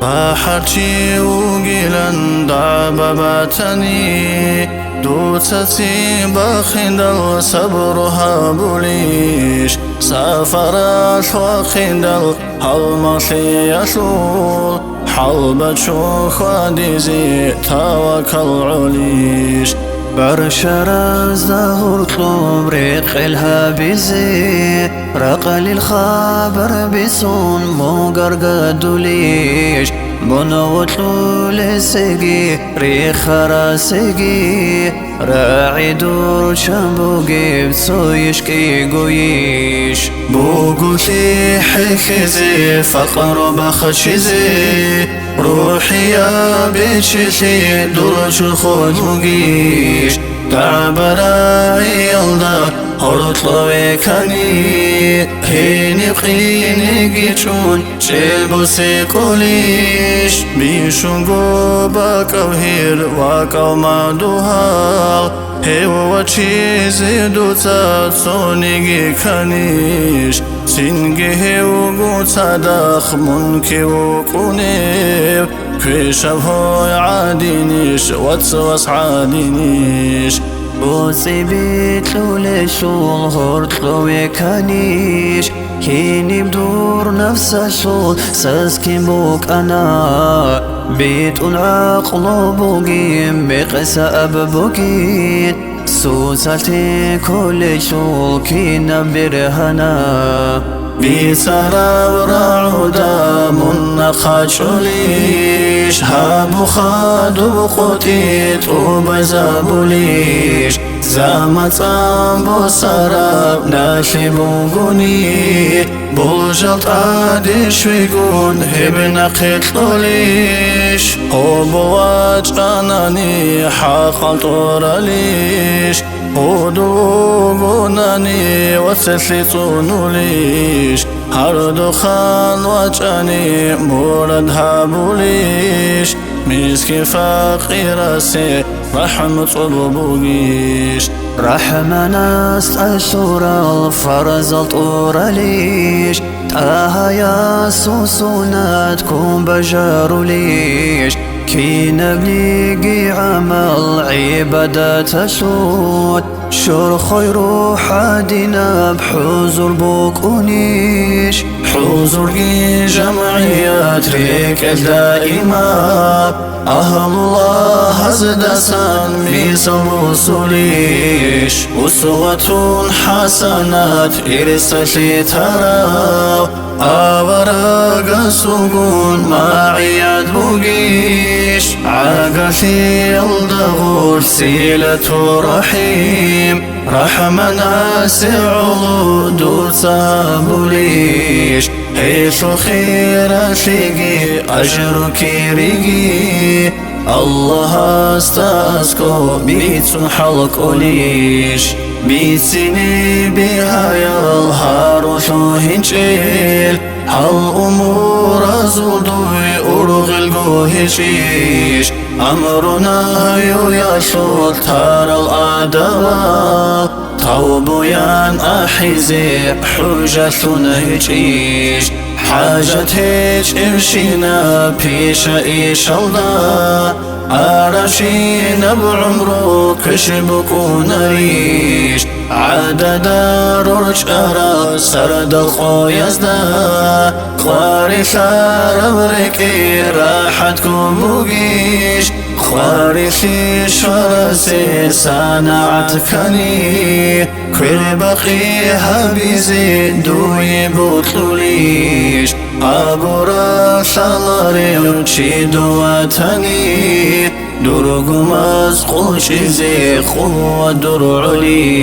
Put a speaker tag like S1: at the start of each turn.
S1: بحرچی و گیلن دعببتنی دوتتي بخندل صبرها بوليش سافرت وخندل هالمصي يسول حلبة شوخ وديزي توكل عليش برشر الزهور طلوب ريق الهابزي رقل الخبر بسون موقر قدوليش بنو طلول سقي ريخ راسقي راعي دور شنبوقي بسو يشكي قويش بوقوتي حكزي فقر بخشزي روحي يا بيتشتي درج الخدوقيش تعبراي يلدا هرطلوي كاني هيني بقيني جيتشون شلبو سيكوليش بيشون قوبا كوهير واكو مادوها هيو وچيزي دوتا صونيجي كانيش سينجي هيو قوتا داخ منكي وكونيب كيشب هوي عادينيش واتسوس عادينيش بوسي بيتلو لشول هورتلو يكانيش كيني بدور نفس الشول ساسكي بوك أنا بيت العقل بوقيم بقسا أببوكين سوسالتي كل شول كينا برهنا بيسارا ورعودا منقا شوليش هابو خادو بقوتي طوبا زابوليش زامت بو ساراب ناشي بوغوني بوجلت عادش ويقون هبنا قتلوليش هو بواج أناني حقا طوراليش ودوغوناني وتسلطونوليش هردو خان وجاني مورد هابوليش مسكي فقير سي رحمة صبوغيش رحمة ناس أشورا الفرز الطوراليش تاها يا سوسوناتكم بجاروليش كي نبنيقي عمل عبادة تشوت شرخ يروح عدنا بحضور بوكونيش حضور جمعيات ريك الدائمة أهل الله هزدسان ميسا وصوليش أسوة حسنات إرسالي ترى أبرق سقون ما عياد بوغيش عاقتي الدغور سيلة رحيم رحمة ناسع دور سابوليش حيث خير شيقي أجرك ريقي الله استاسكو بيت حلق أوليش بيتسني بها يالهار هنشيل هالأمور زودوي أرغ القوهشيش أمرنا يشول تار الأدواء توبيان أحيزي حجة نهجيش حاجة هيج امشينا بيش ايش الله أرشينا بعمرو كشبكو نريش عدد ررج أرى سرد الخويزدا خواري ثار بركي راحتكم بوغيش خواري خيش ورسي صنعتكني كل بقي هبيزي دوي بطلوليش أبورا شالاري وشي دواتني درقم از خوشی زی خود درعلیش